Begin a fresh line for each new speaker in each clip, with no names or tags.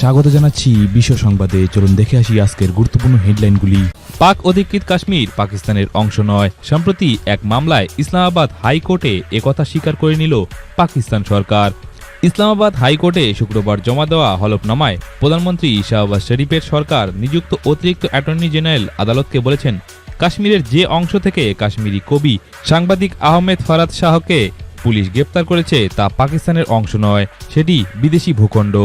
স্বাগত জানাচ্ছি বিশ্ব সংবাদে। চলুন দেখে আসি আজকের গুরুত্বপূর্ণ হেডলাইনগুলি। পাক অধিকৃত কাশ্মীর পাকিস্তানের অংশ নয়। সম্প্রতি এক মামলায় ইসলামাবাদ হাইকোর্টে একথা স্বীকার করে নিল পাকিস্তান সরকার। ইসলামাবাদ হাইকোর্টে শুক্রবার জমা দেওয়া হলফনামায় প্রধানমন্ত্রী শাহবাজ শরীফের সরকার নিযুক্ত অতিরিক্ত অ্যাটর্নি জেনারেল আদালতকে বলেছেন, কাশ্মীরের যে অংশ থেকে কাশ্মীরি কবি সাংবাদিক আহমেদ ফারাদ শাহকে পুলিশ গ্রেপ্তার করেছে তা পাকিস্তানের অংশ নয়, সেটি বিদেশি ভূখণ্ড।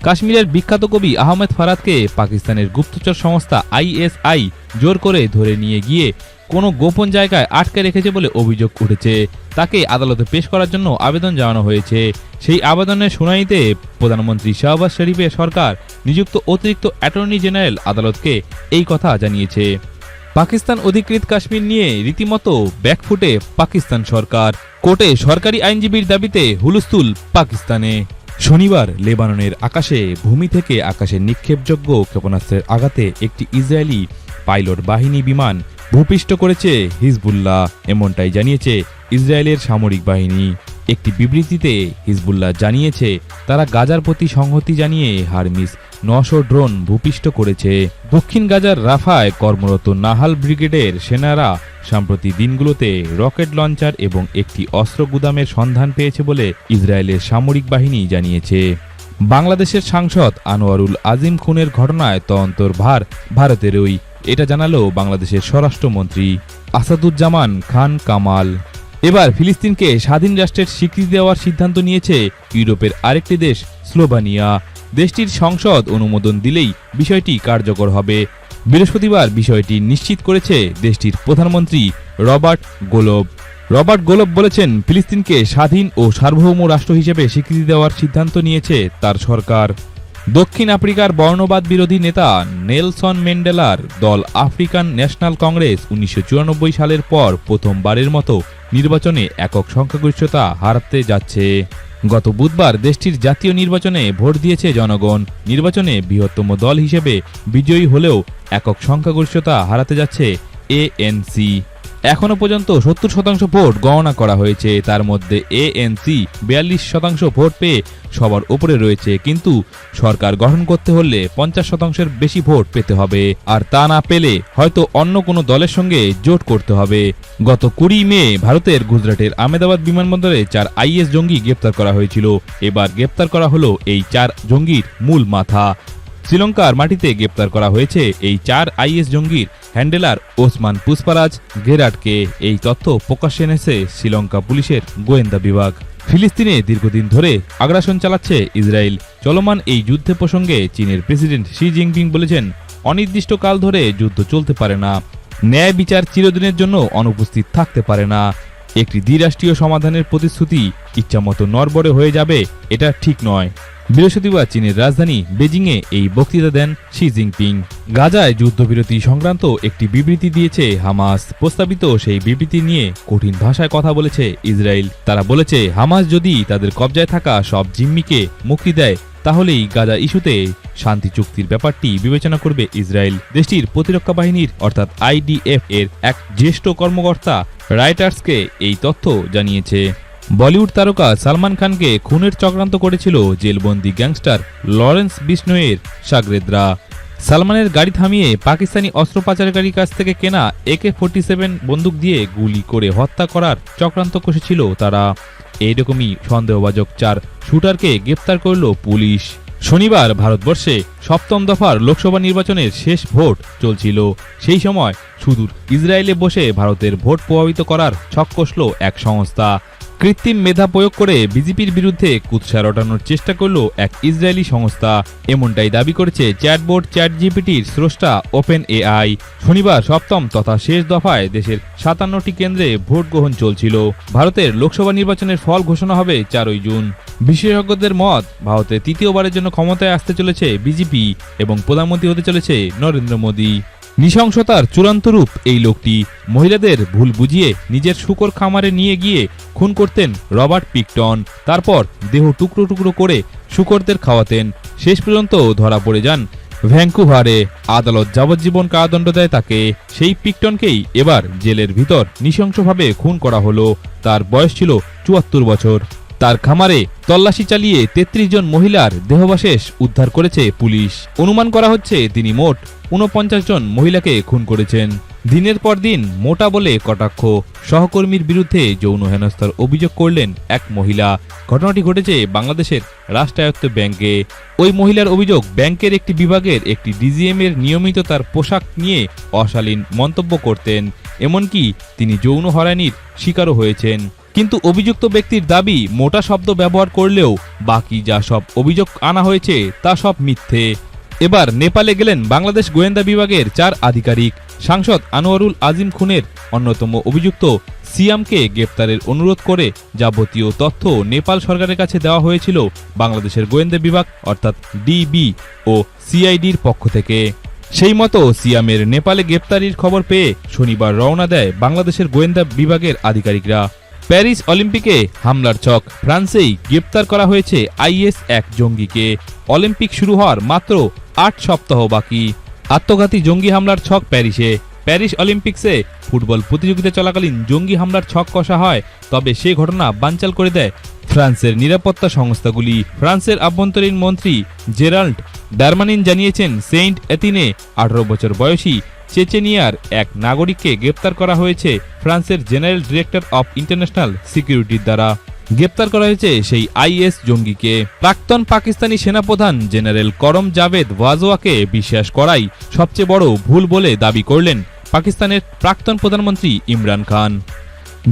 কাশ্মীরের বিখ্যাত কবি আহমেদ ফারাদকে পাকিস্তানের গুপ্তচর সংস্থা আইএসআই জোর করে ধরে নিয়ে গিয়ে কোনো গোপন জায়গায় আটকে রেখেছে বলে অভিযোগ উঠেছে। তাকে আদালতে পেশ করার জন্য আবেদন জানানো হয়েছে। সেই আবেদনের শুনানিতে প্রধানমন্ত্রী শাহবাজ শরীফের সরকার নিযুক্ত অতিরিক্ত অ্যাটর্নি জেনারেল আদালতকে এই কথা জানিয়েছে। পাকিস্তান অধিকৃত কাশ্মীর নিয়ে রীতিমতো ব্যাকফুটে পাকিস্তান সরকার। কোর্টে সরকারি আইনজীবীর দাবিতে হুলস্থুল পাকিস্তানে। শনিবার লেবাননের আকাশে ভূমি থেকে আকাশে নিক্ষেপযোগ্য ক্ষেপণাস্ত্রের আঘাতে একটি ইসরায়েলি পাইলট বাহিনী বিমান ভূপৃষ্ঠ করেছে হিজবুল্লাহ, এমনটাই জানিয়েছে ইসরায়েলের সামরিক বাহিনী। একটি বিবৃতিতে হিজবুল্লাহ জানিয়েছে তারা গাজার প্রতি সংহতি জানিয়ে হারমিস 900 ড্রোন ভূপৃষ্ঠ করেছে। দক্ষিণ গাজার রাফায় কর্মরত নাহাল ব্রিগেডের সেনারা সাম্প্রতি দিনগুলোতে রকেট লঞ্চার এবং একটি অস্ত্র গুদামের সন্ধান পেয়েছে বলে ইসরায়েলের সামরিক বাহিনী জানিয়েছে। বাংলাদেশের সাংসদ আনোয়ারুল আজিম খুনের ঘটনায় তদন্তর ভার ভারতেরই, এটা জানালো বাংলাদেশের স্বরাষ্ট্রমন্ত্রী আসাদুজ্জামান খান কামাল। এবার ফিলিস্তিনকে স্বাধীন রাষ্ট্রের স্বীকৃতি দেওয়ার সিদ্ধান্ত নিয়েছে ইউরোপের আরেকটি দেশ স্লোভানিয়া। দেশটির সংসদ অনুমোদন দিলেই বিষয়টি কার্যকর হবে। বৃহস্পতিবার বিষয়টি নিশ্চিত করেছে দেশটির প্রধানমন্ত্রী রবার্ট গোলব বলেছেন, ফিলিস্তিনকে স্বাধীন ও সার্বভৌম রাষ্ট্র হিসেবে স্বীকৃতি দেওয়ার সিদ্ধান্ত নিয়েছে তার সরকার। দক্ষিণ আফ্রিকার বর্ণবাদ বিরোধী নেতা নেলসন ম্যান্ডেলার দল আফ্রিকান ন্যাশনাল কংগ্রেস 1994 সালের পর প্রথমবারের মতো নির্বাচনে একক সংখ্যাগরিষ্ঠতা হারাতে যাচ্ছে। গত বুধবার দেশটির জাতীয় নির্বাচনে ভোট দিয়েছে জনগণ। নির্বাচনে বৃহত্তম দল হিসেবে বিজয়ী হলেও একক সংখ্যাগরিষ্ঠতা হারাতে যাচ্ছে এএনসি। এখনো পর্যন্ত 70% ভোট গণনা করা হয়েছে। তার মধ্যে এএনসি 42% ভোট পেয়ে সবার উপরে রয়েছে, কিন্তু সরকার গঠন করতে হলে 50%-এর বেশি ভোট পেতে হবে, আর তা না পেলে হয়তো অন্য কোনো দলের সঙ্গে জোট করতে হবে। গত 20 মে ভারতের গুজরাটের আহমেদাবাদ বিমানবন্দরে 4 আইএস জঙ্গি গ্রেপ্তার করা হয়েছিল। এবার গ্রেপ্তার করা হলো এই 4 জঙ্গির মূল মাথা। শ্রীলঙ্কার মাটিতে গ্রেপ্তার করা হয়েছে এই 4 আইএস জঙ্গির হ্যান্ডেলার ওসমান পুষ্পারাজ গেরাটকে। এই তথ্য প্রকাশ্যে এনেছে শ্রীলঙ্কা পুলিশের গোয়েন্দা বিভাগ। ফিলিস্তিনে দীর্ঘদিন ধরে আগ্রাসন চালাচ্ছে ইসরায়েল। চলমান এই যুদ্ধে প্রসঙ্গে চীনের প্রেসিডেন্ট শি জিনপিং বলেছেন, অনির্দিষ্টকাল ধরে যুদ্ধ চলতে পারে না, ন্যায় বিচার চিরদিনের জন্য অনুপস্থিত থাকতে পারে না। একটি দ্বিরাষ্ট্রীয় সমাধানের প্রতিশ্রুতি ইচ্ছামতো নড়বড়ে হয়ে যাবে, এটা ঠিক নয়। বৃহস্পতিবার চীনের রাজধানী বেজিংয়ে এই বক্তৃতা দেন শি জিনপিং। গাজায় যুদ্ধবিরতি সংক্রান্ত একটি বিবৃতি দিয়েছে হামাস। প্রস্তাবিত সেই বিবৃতি নিয়ে কঠিন ভাষায় কথা বলেছে ইসরায়েল। তারা বলেছে, হামাস যদি তাদের কবজায় থাকা সব জিম্মিকে মুক্তি দেয় তাহলেই গাজা ইস্যুতে শান্তি চুক্তির ব্যাপারটি বিবেচনা করবে ইসরায়েল। দেশটির প্রতিরক্ষা বাহিনীর অর্থাৎ আইডিএফ এর এক জ্যেষ্ঠ কর্মকর্তা রয়টার্সকে এই তথ্য জানিয়েছে। বলিউড তারকা সালমান খানকে খুনের চক্রান্ত করেছিল জেলবন্দি গ্যাংস্টার লরেন্স বিষ্ণোয়ের শাগরেদরা। সালমানের গাড়ি থামিয়ে পাকিস্তানি অস্ত্র পাচারকারীর কাছ থেকে কেনা AK-47 বন্দুক দিয়ে গুলি করে হত্যা করার চক্রান্ত কষেছিল তারা। এইরকমই সন্দেহভাজন 4 শুটারকে গ্রেপ্তার করল পুলিশ। শনিবার ভারতবর্ষে 7ম দফার লোকসভা নির্বাচনের শেষ ভোট চলছিল। সেই সময় সুদূর ইসরায়েলে বসে ভারতের ভোট প্রভাবিত করার ছক কষল এক সংস্থা। কৃত্রিম মেধা প্রয়োগ করে বিজেপির বিরুদ্ধে কুৎসা রটানোর চেষ্টা করল এক ইসরায়েলি সংস্থা, এমনটাই দাবি করেছে চ্যাটবোট চ্যাটজিপিটির স্রষ্টা ওপেন এআই। শনিবার 7ম তথা শেষ দফায় দেশের 57টি কেন্দ্রে ভোট গ্রহণ চলছিল। ভারতের লোকসভা নির্বাচনের ফল ঘোষণা হবে 4 জুন। বিশেষজ্ঞদের মত, ভারতে তৃতীয়বারের জন্য ক্ষমতায় আসতে চলেছে বিজেপি এবং প্রধানমন্ত্রী হতে চলেছে নরেন্দ্র মোদী। নৃশংসতার চূড়ান্ত রূপ এই লোকটি। মহিলাদের ভুল বুঝিয়ে নিজের শূকর খামারে নিয়ে গিয়ে খুন করতেন রবার্ট পিকটন। তারপর দেহ টুকরো টুকরো করে শূকরদের খাওয়াতেন। শেষ পর্যন্ত ধরা পড়ে যান ভ্যাঙ্কুভারে। আদালত যাবজ্জীবন কারাদণ্ড দেয় তাকে। সেই পিকটনকেই এবার জেলের ভিতর নৃশংসভাবে খুন করা হলো। তার বয়স ছিল 74 বছর। তার খামারে তল্লাশি চালিয়ে ৩৩ জন মহিলার দেহাবশেষ উদ্ধার করেছে পুলিশ। অনুমান করা হচ্ছে তিনি মোট ৪৯ জন মহিলাকে খুন করেছেন। দিনের পর দিন মোটা বলে কটাক্ষ, সহকর্মীর বিরুদ্ধে যৌন হেনস্থার অভিযোগ করলেন এক মহিলা। ঘটনাটি ঘটেছে বাংলাদেশের রাষ্ট্রায়ত্ত ব্যাংকে। ওই মহিলার অভিযোগ, ব্যাংকের একটি বিভাগের একটি ডিজিএম এর নিয়মিত তার পোশাক নিয়ে অশালীন মন্তব্য করতেন, এমনকি তিনি যৌন হয়রানির শিকারও হয়েছেন। কিন্তু অভিযুক্ত ব্যক্তির দাবি, মোটা শব্দ ব্যবহার করলেও বাকি যা সব অভিযোগ আনা হয়েছে তা সব মিথ্যে। এবার নেপালে গেলেন বাংলাদেশ গোয়েন্দা বিভাগের ৪ আধিকারিক। সাংসদ আনোয়ারুল আজিম খুনের অন্যতম অভিযুক্ত সিয়ামকে গ্রেপ্তারের অনুরোধ করে যাবতীয় তথ্য নেপাল সরকারের কাছে দেওয়া হয়েছিল বাংলাদেশের গোয়েন্দা বিভাগ অর্থাৎ ডিবি ও সিআইডির পক্ষ থেকে। সেই মতো সিয়ামের নেপালে গ্রেপ্তারির খবর পেয়ে শনিবার রওনা দেয় বাংলাদেশের গোয়েন্দা বিভাগের আধিকারিকরা। প্যারিস অলিম্পিকে হামলার ছক, ফ্রান্সেই গ্রেপ্তার করা হয়েছে আইএস এক জঙ্গিকে। অলিম্পিক শুরু হওয়ার মাত্র ৮ সপ্তাহ বাকি। আত্মঘাতী জঙ্গি হামলার ছক প্যারিসে। প্যারিস অলিম্পিক্সে ফুটবল প্রতিযোগিতা চলাকালীন জঙ্গি হামলার ছক কষা হয়, তবে সে ঘটনা বানচাল করে দেয় ফ্রান্সের নিরাপত্তা সংস্থাগুলি। ফ্রান্সের আভ্যন্তরীণ মন্ত্রী জেরাল্ড ডারমানিন জানিয়েছেন, সেন্ট এতিনে ১৮ বছর বয়সী চেচেনিয়ার এক নাগরিককে গ্রেপ্তার করা হয়েছে ফ্রান্সের জেনারেল ডিরেক্টর অব ইন্টারন্যাশনাল সিকিউরিটির দ্বারা। গ্রেপ্তার করা হয়েছে সেই আইএস জঙ্গিকে। প্রাক্তন পাকিস্তানি সেনাপ্রধান জেনারেল করম জাভেদ বাজওয়াকে বিশ্বাস করাই সবচেয়ে বড় ভুল বলে দাবি করলেন পাকিস্তানের প্রাক্তন প্রধানমন্ত্রী ইমরান খান।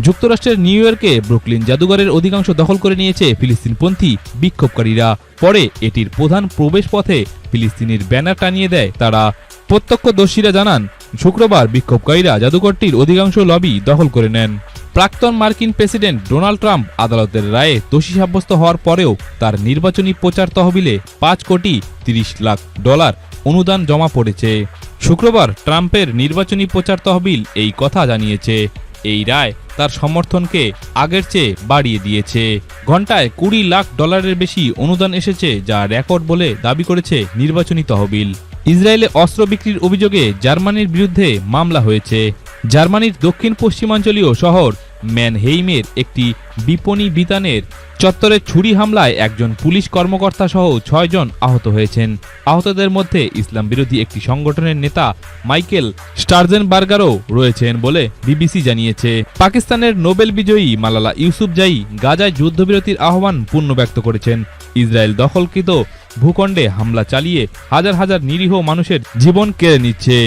যুক্তরাষ্ট্রের নিউ ইয়র্কে ব্রুকলিন জাদুঘরের অধিকাংশ দখল করে নিয়েছে ফিলিস্তিনপন্থী বিক্ষোভকারীরা। পরে এটির প্রধান প্রবেশপথে ফিলিস্তিনির ব্যানার টানিয়ে দেয় তারা। প্রত্যক্ষদর্শীরা জানান, শুক্রবার বিক্ষোভকারীরা জাদুঘরটির অধিকাংশ লবি দখল করে নেন। প্রাক্তন মার্কিন প্রেসিডেন্ট ডোনাল্ড ট্রাম্প আদালতের রায়ে দোষী সাব্যস্ত হওয়ার পরেও তার নির্বাচনী প্রচার তহবিলে $5 কোটি ৩০ লাখ অনুদান জমা পড়েছে। শুক্রবার ট্রাম্পের নির্বাচনী প্রচার তহবিল এই কথা জানিয়েছে। এই রায় তার সমর্থনকে আগের চেয়ে বাড়িয়ে দিয়েছে। ঘন্টায় $20 লাখ বেশি অনুদান এসেছে, যা রেকর্ড বলে দাবি করেছে নির্বাচনী তহবিল। ইসরায়েলে অস্ত্র বিক্রির অভিযোগে জার্মানির বিরুদ্ধে মামলা হয়েছে। জার্মানির দক্ষিণ পশ্চিমাঞ্চলীয় শহর ম্যানহেইমের একটি বিপণী বিতানের চত্বরে ছুরি হামলায় একজন পুলিশ কর্মকর্তা সহ 6 জন আহত হয়েছেন। আহতদের মধ্যে ইসলাম বিরোধী একটি সংগঠনের নেতা মাইকেল স্টার্জেনবার্গারও রয়েছেন বলে বিবিসি জানিয়েছে। পাকিস্তানের নোবেল বিজয়ী মালালা ইউসুফজাই গাজায় যুদ্ধবিরতির আহ্বান পুনর্ব্যক্ত করেছেন। ইসরায়েল দখলকৃত ভূখণ্ডে হামলা চালিয়ে হাজার হাজার নিরীহ মানুষের জীবন কেড়ে নিচ্ছে।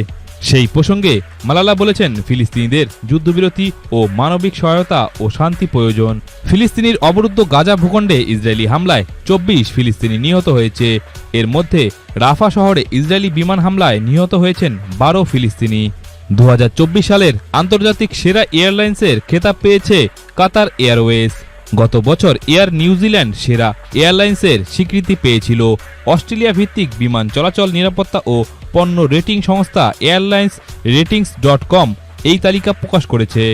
সেই প্রসঙ্গে মালালা বলেছেন, ফিলিস্তিনিদের যুদ্ধবিরতি ও মানবিক সহায়তা ও শান্তি প্রয়োজন। ফিলিস্তিনির অবরুদ্ধ গাজা ভূখণ্ডে ইসরায়েলি হামলায় 24 ফিলিস্তিনি নিহত হয়েছে। এর মধ্যে রাফা শহরে ইসরায়েলি বিমান হামলায় নিহত হয়েছেন 12 ফিলিস্তিনি। 2024 সালের আন্তর্জাতিক সেরা এয়ারলাইন্সের খেতাব পেয়েছে কাতার এয়ারওয়েজ। গত বছর এয়ার নিউজিল্যান্ড সেরা এয়ারলাইন্সের স্বীকৃতি পেয়েছিল। অস্ট্রেলিয়া ভিত্তিক বিমান চলাচল নিরাপত্তা ও পণ্য রেটিং সংস্থা এয়ারলাইন্স রেটিংস.com এই তালিকা প্রকাশ করেছে।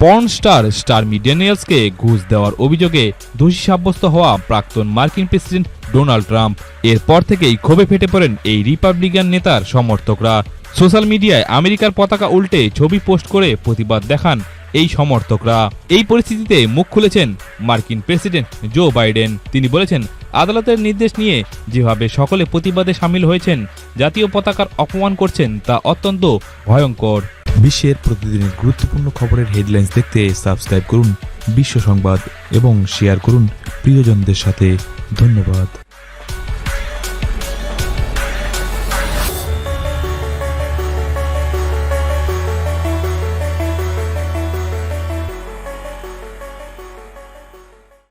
পর্ন স্টার স্টারমি ড্যানিয়েলসকে ঘুষ দেওয়ার অভিযোগে দোষী সাব্যস্ত হওয়া প্রাক্তন মার্কিন প্রেসিডেন্ট ডোনাল্ড ট্রাম্প। এরপর থেকেই ক্ষোভে ফেটে পড়েন এই রিপাবলিকান নেতার সমর্থকরা। সোশ্যাল মিডিয়ায় আমেরিকার পতাকা উল্টে ছবি পোস্ট করে প্রতিবাদ দেখান এই সমর্থকরা। এই পরিস্থিতিতে মুখ খুলেছেন মার্কিন প্রেসিডেন্ট জো বাইডেন। তিনি বলেছেন, আদালতের নির্দেশ নিয়ে যেভাবে সকলে প্রতিবাদে সামিল হয়েছেন, জাতীয় পতাকার অপমান করছেন, তা অত্যন্ত ভয়ঙ্কর।
বিশ্বের প্রতিদিনের গুরুত্বপূর্ণ খবরের হেডলাইন্স দেখতে সাবস্ক্রাইব করুন বিশ্ব সংবাদ এবং শেয়ার করুন প্রিয়জনদের সাথে। ধন্যবাদ।